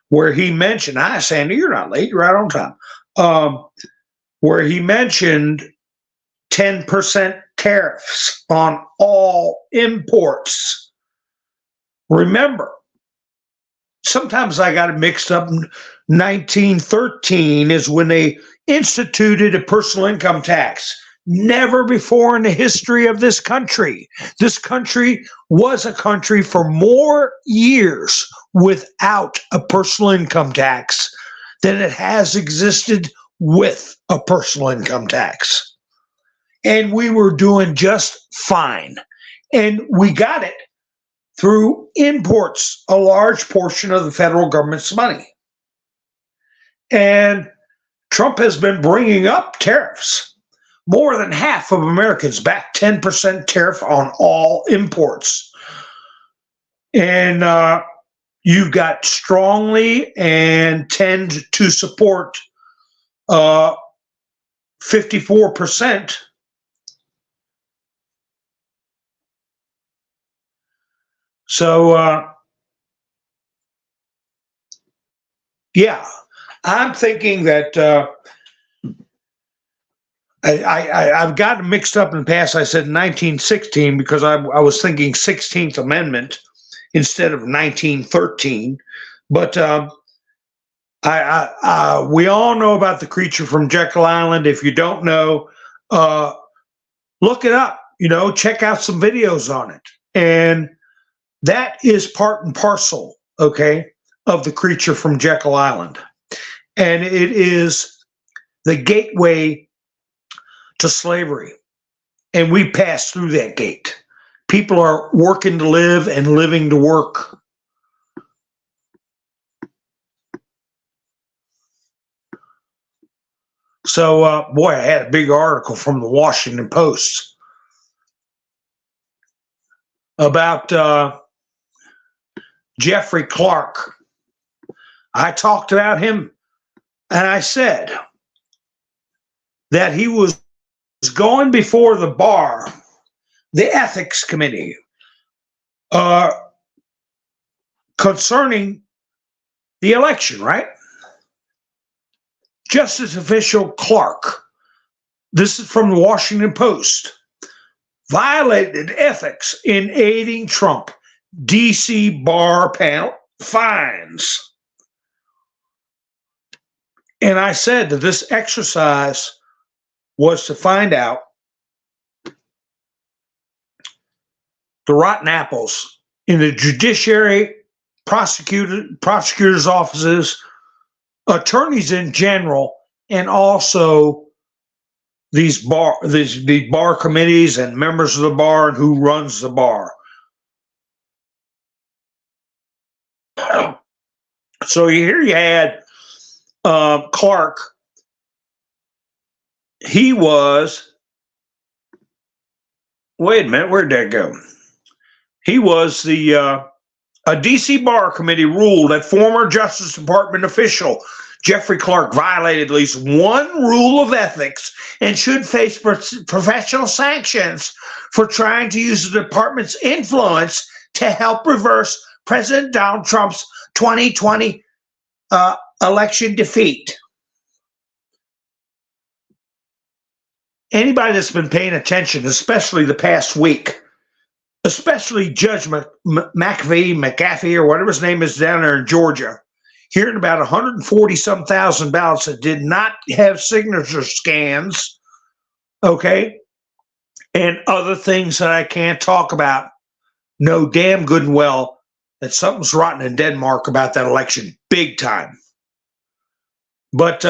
where he mentioned, Sandy, you're not late, you're right on time, where he mentioned 10% tariffs on all imports. Remember, sometimes I got it mixed up. 1913 is when they instituted a personal income tax. Never before in the history of this country. This country was a country for more years without a personal income tax than it has existed with a personal income tax. And we were doing just fine. And we got it through imports, a large portion of the federal government's money. And Trump has been bringing up tariffs. More than half of Americans back 10% tariff on all imports. And you've got strongly and tend to support 54%. So, yeah, I'm thinking that I've gotten mixed up in the past. I said 1916 because I was thinking 16th Amendment instead of 1913. But we all know about the creature from Jekyll Island. If you don't know, look it up. Check out some videos on it. And that is part and parcel, okay, of the creature from Jekyll Island. And it is the gateway to slavery. And we pass through that gate. People are working to live and living to work. So, boy, I had a big article from the Washington Post about Jeffrey Clark. I talked about him, and I said that he was going before the bar, the ethics committee, concerning the election, right? Justice official Clark, this is from the Washington Post, violated ethics in aiding Trump. DC bar panel fines. And I said that this exercise was to find out the rotten apples in the judiciary, prosecutors' offices, attorneys in general, and also these bar committees and members of the bar and who runs the bar. So here you had Clark. He was, wait a minute, where'd that go? He was a DC Bar Committee ruled that former Justice Department official Jeffrey Clark violated at least one rule of ethics and should face professional sanctions for trying to use the department's influence to help reverse President Donald Trump's 2020 election defeat. Anybody that's been paying attention, especially the past week, especially Judge McAfee, or whatever his name is down there in Georgia, hearing about 140-some thousand ballots that did not have signature scans, okay, and other things that I can't talk about, know damn good and well that something's rotten in Denmark about that election, big time. But,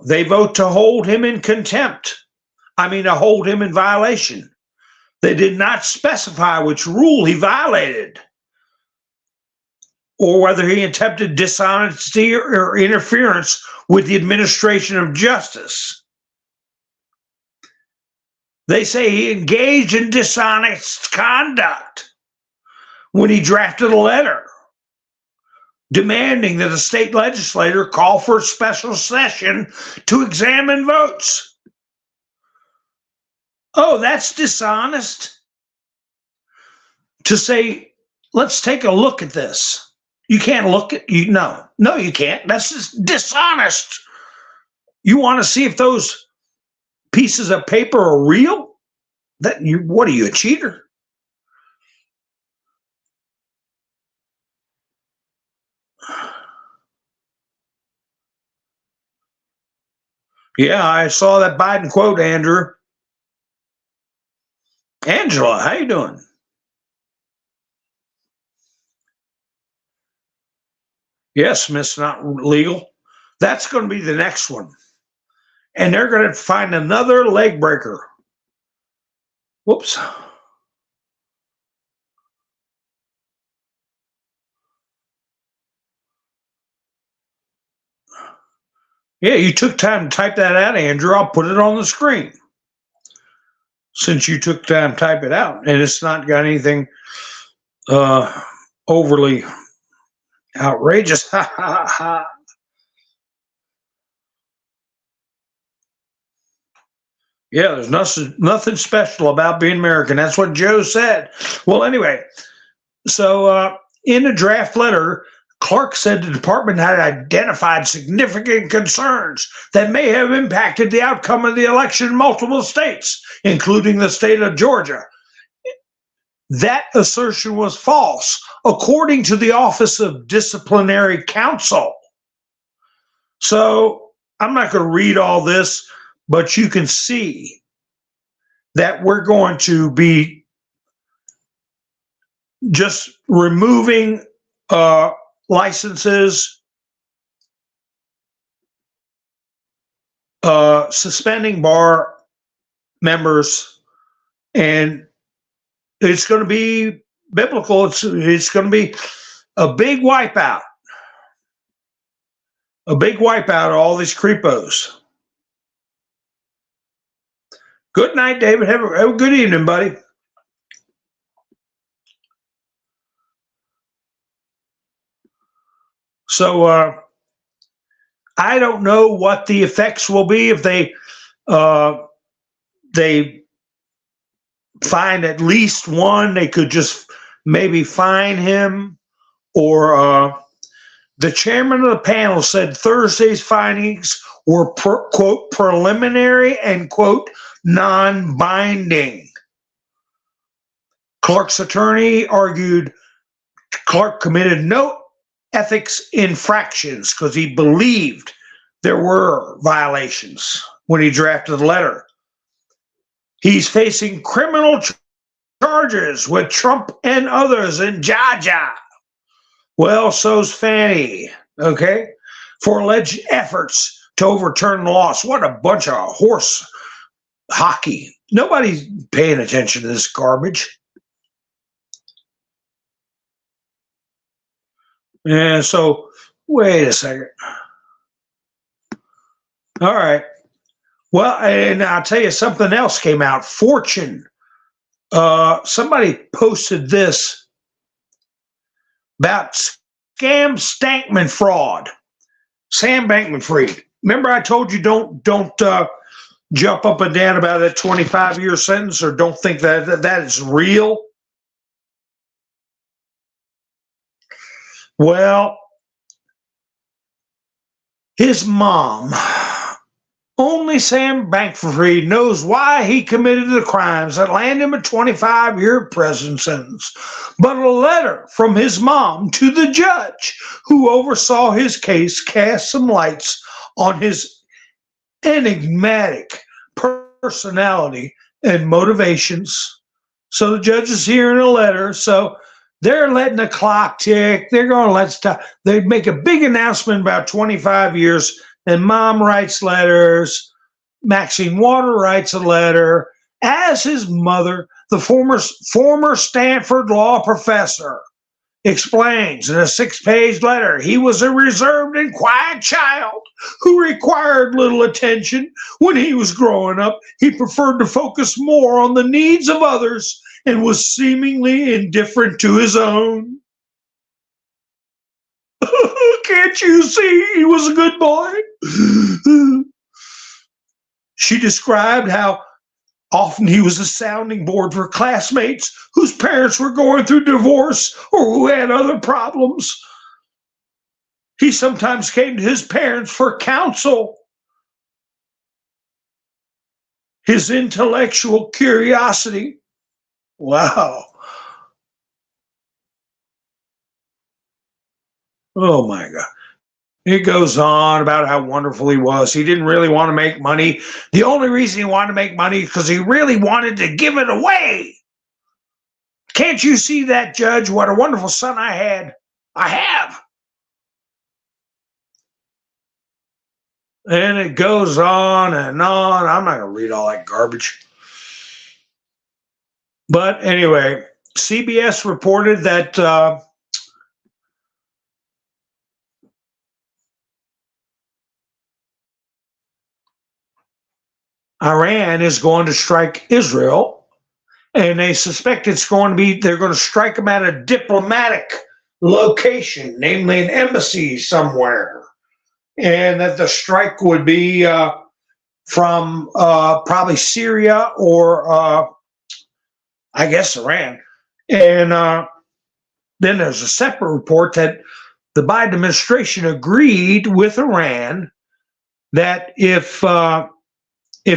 they vote to hold him in contempt. To hold him in violation. They did not specify which rule he violated or whether he attempted dishonesty or interference with the administration of justice. They say he engaged in dishonest conduct when he drafted a letter demanding that a state legislator call for a special session to examine votes. Oh, that's dishonest? To say, let's take a look at this. You can't look at, no, you can't. That's just dishonest. You want to see if those pieces of paper are real? What are you, a cheater? Yeah, I saw that Biden quote, Andrew. Angela, how you doing? Yes, Miss Not Legal. That's going to be the next one. And they're going to find another leg breaker. Whoops. Yeah, you took time to type that out, Andrew. I'll put it on the screen. Since you took time to type it out, and it's not got anything overly outrageous. Yeah, there's nothing special about being American. That's what Joe said. Well, anyway, so in a draft letter, Clark said the department had identified significant concerns that may have impacted the outcome of the election in multiple states, including the state of Georgia. That assertion was false, according to the Office of Disciplinary Counsel. So I'm not going to read all this, but you can see that we're going to be just removing licenses, suspending bar members, and it's going to be biblical. It's going to be a big wipeout. A big wipeout of all these creepos. Good night, David. Have a good evening, buddy. So I don't know what the effects will be if they find at least one. They could just maybe fine him, or the chairman of the panel said Thursday's findings were quote preliminary and quote non-binding. Clark's attorney argued Clark committed no ethics infractions because he believed there were violations when he drafted the letter. He's facing criminal charges with Trump and others in Georgia. Well, so's Fannie, okay, for alleged efforts to overturn the laws. What a bunch of horse hockey. Nobody's paying attention to this garbage. And so, wait a second. All right. Well, and I'll tell you something else came out. Fortune. Somebody posted this about scam Stankman fraud. Sam Bankman-Fried. Remember I told you don't jump up and down about that 25-year sentence, or don't think that is real. Well, his mom, only Sam Bankman-Fried knows why he committed the crimes that landed him a 25-year prison sentence. But a letter from his mom to the judge who oversaw his case cast some lights on his enigmatic personality and motivations. So the judge is hearing a letter. So they're letting the clock tick. They're going to let stop. They make a big announcement about 25 years. And mom writes letters. Maxine Water writes a letter. As his mother, the former Stanford law professor, explains in a 6-page letter, he was a reserved and quiet child who required little attention. When he was growing up, he preferred to focus more on the needs of others and was seemingly indifferent to his own. Can't you see he was a good boy? She described how often he was a sounding board for classmates whose parents were going through divorce or who had other problems. He sometimes came to his parents for counsel. His intellectual curiosity. Wow. Oh my God. It goes on about how wonderful he was. He didn't really want to make money. The only reason he wanted to make money is because he really wanted to give it away. Can't you see that, Judge? What a wonderful son I had. I have. And it goes on and on. I'm not going to read all that garbage. But anyway, CBS reported that Iran is going to strike Israel, and they suspect they're going to strike them at a diplomatic location, namely an embassy somewhere, and that the strike would be from probably Syria or I guess Iran. And then there's a separate report that the Biden administration agreed with Iran that if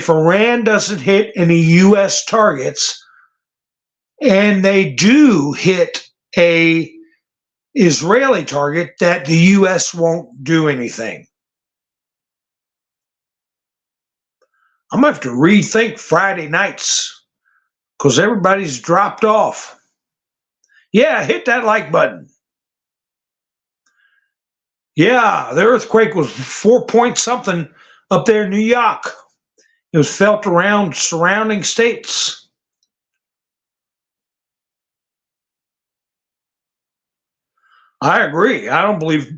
Iran doesn't hit any U.S. targets, and they do hit a Israeli target, that the U.S. won't do anything. I'm going to have to rethink Friday nights because everybody's dropped off. Yeah, hit that like button. Yeah, the earthquake was 4 point something up there in New York. It was felt around surrounding states. I agree. I don't believe,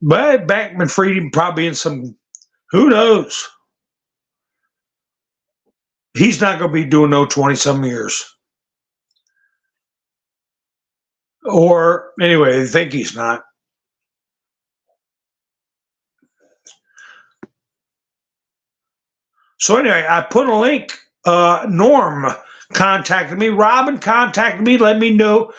but Bankman-Fried probably in some, who knows? He's not going to be doing no 20-some years. Or anyway, they think he's not. So anyway, I put a link. Norm contacted me. Robin contacted me. Let me know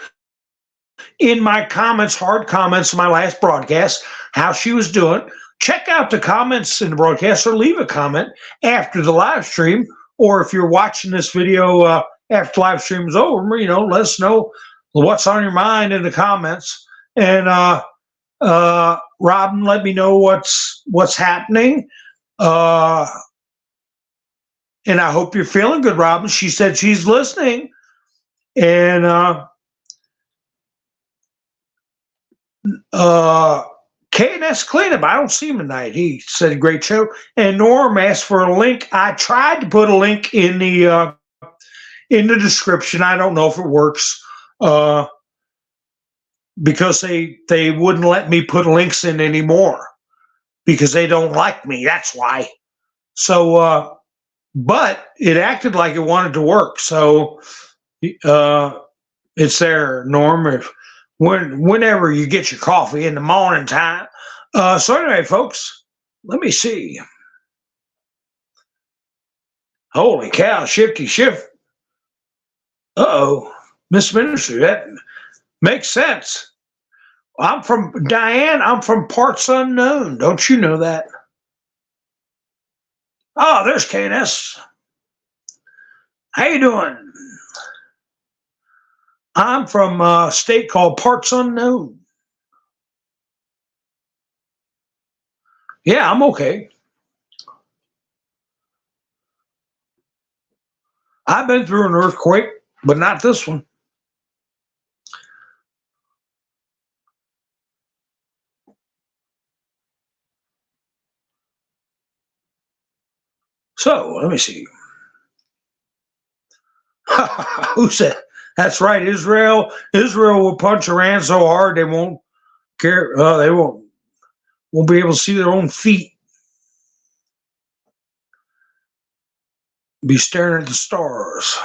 in my comments, hard comments, my last broadcast, how she was doing. Check out the comments in the broadcast, or leave a comment after the live stream. Or if you're watching this video after the live stream is over, let us know what's on your mind in the comments. And Robin let me know what's happening. And I hope you're feeling good, Robin. She said she's listening. And K&S Cleanup, I don't see him tonight. He said great show. And Norm asked for a link. I tried to put a link in the description. I don't know if it works. Because they wouldn't let me put links in anymore because they don't like me. That's why. So, but it acted like it wanted to work. So, it's there, Norm. Whenever you get your coffee in the morning time. So anyway, folks, let me see. Holy cow, shifty shift. Uh-oh, Miss Minister, that makes sense. I'm from Diane. I'm from parts unknown. Don't you know that? Oh, there's K&S. How you doing? I'm from a state called Parts Unknown. Yeah, I'm okay. I've been through an earthquake, but not this one. So let me see. Who said? That's right, Israel. Israel will punch Iran so hard they won't care. They won't be able to see their own feet. Be staring at the stars.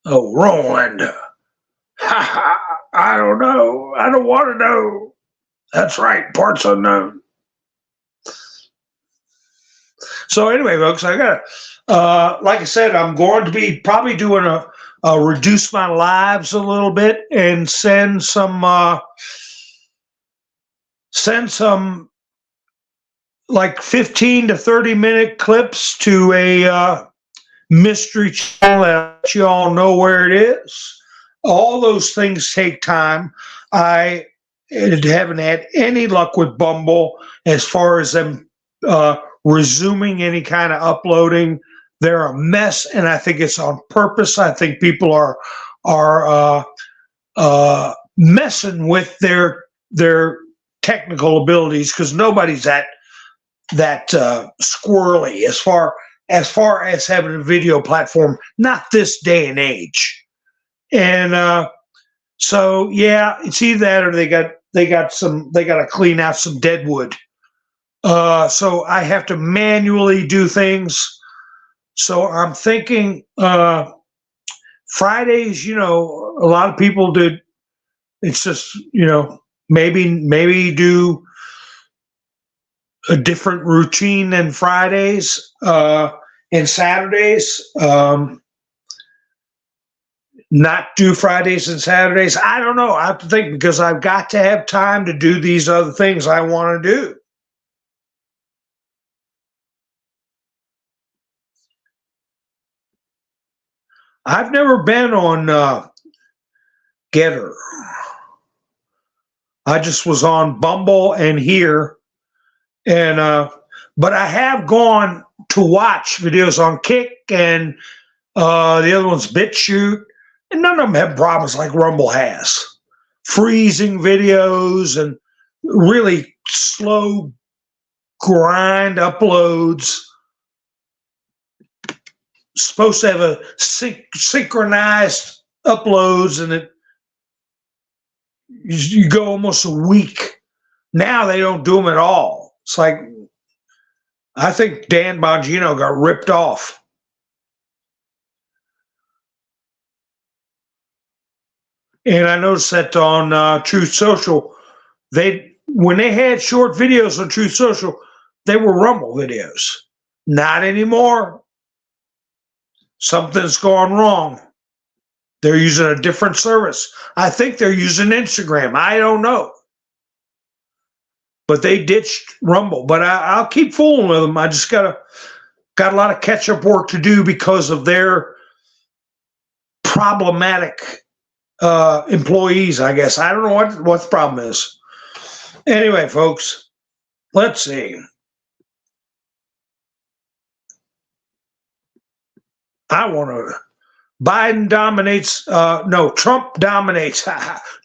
Oh, Roland. I don't know. I don't want to know. That's right, parts unknown. So anyway, folks, I got like I said, I'm going to be probably doing a reduce my lives a little bit and send some like 15 to 30-minute clips to a mystery channel that you all know where it is. All those things take time. I haven't had any luck with Bumble as far as them resuming any kind of uploading. They're a mess, and I think it's on purpose. I think people are messing with their technical abilities because nobody's that squirrely as far as having a video platform. Not this day and age. And so yeah, it's either that or they got to clean out some dead wood. So I have to manually do things. So I'm thinking Fridays, a lot of people did. It's just, maybe do a different routine than Fridays and Saturdays. Not do Fridays and Saturdays. I don't know. I have to think because I've got to have time to do these other things I want to do. I've never been on Getter. I just was on Bumble and here, and but I have gone to watch videos on Kick and the other one's BitChute, and none of them have problems like Rumble has. Freezing videos and really slow grind uploads. Supposed to have a synchronized uploads, and you go almost a week. Now they don't do them at all. It's like I think Dan Bongino got ripped off. And I noticed that on Truth Social, when they had short videos on Truth Social, they were Rumble videos. Not anymore. Something's gone wrong. They're using a different service. I think they're using Instagram. I don't know. But they ditched Rumble. But I'll keep fooling with them. I just got a lot of catch-up work to do because of their problematic employees, I guess. I don't know what the problem is. Anyway, folks, let's see. Biden dominates, Trump dominates.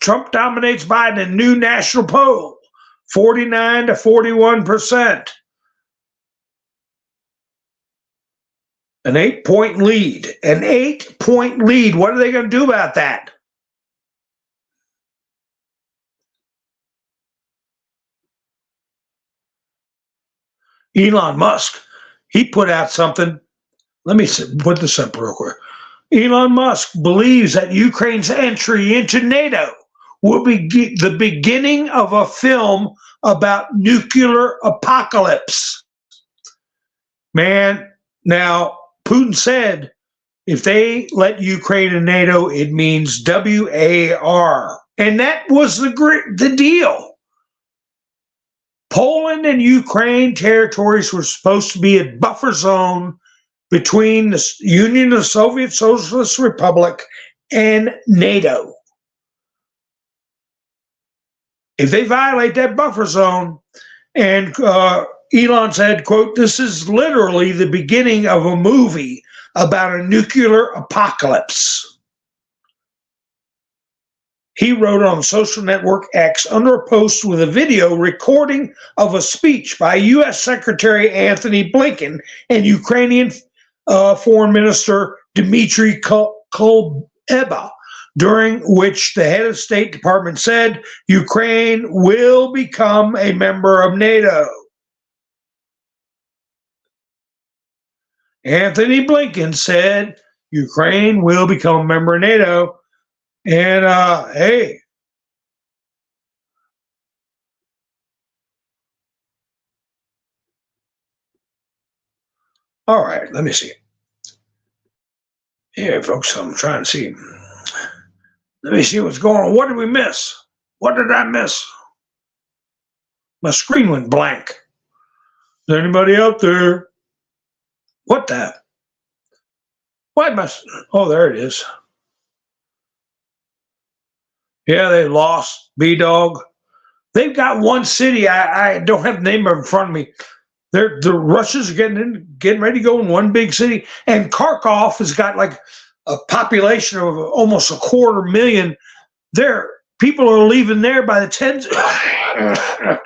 Trump dominates Biden in new national poll, 49 to 41%. An 8-point lead. An 8-point lead. What are they going to do about that? Elon Musk, he put out something. Let me put this up real quick. Elon Musk believes that Ukraine's entry into NATO will be the beginning of a film about nuclear apocalypse. Man, now Putin said if they let Ukraine in NATO, it means WAR. And that was the deal. Poland and Ukraine territories were supposed to be a buffer zone between the Union of the Soviet Socialist Republic and NATO. If they violate that buffer zone, and Elon said, quote, this is literally the beginning of a movie about a nuclear apocalypse. He wrote on social network X under a post with a video recording of a speech by U.S. Secretary Anthony Blinken and Ukrainian Foreign Minister Dmitry Kuleba, during which the head of State Department said Ukraine will become a member of NATO. Anthony Blinken said Ukraine will become a member of NATO. And hey, all right, let me see. Yeah, folks, I'm trying to see. Let me see what's going on. What did we miss? What did I miss? My screen went blank. Is there anybody out there? What the? Why must? Oh, there it is. Yeah, they lost. B-Dog. They've got one city. I don't have the name of it in front of me. The Russians are getting ready to go in one big city, and Kharkov has got like a population of almost 250,000. There, people are leaving there by the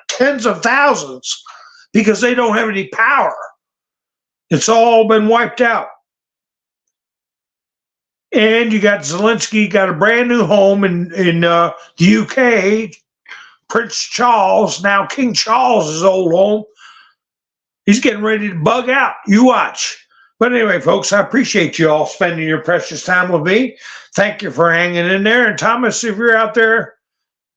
tens of thousands because they don't have any power. It's all been wiped out. And you got Zelensky got a brand new home in the UK. Prince Charles, now King Charles' old home. He's getting ready to bug out. You watch. But anyway, folks, I appreciate you all spending your precious time with me. Thank you for hanging in there. And Thomas, if you're out there,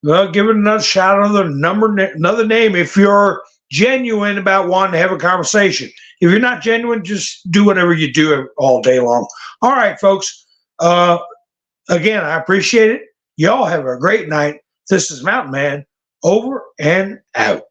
give it another shout out, another name if you're genuine about wanting to have a conversation. If you're not genuine, just do whatever you do all day long. All right, folks. Again, I appreciate it. Y'all have a great night. This is Mountain Man, over and out.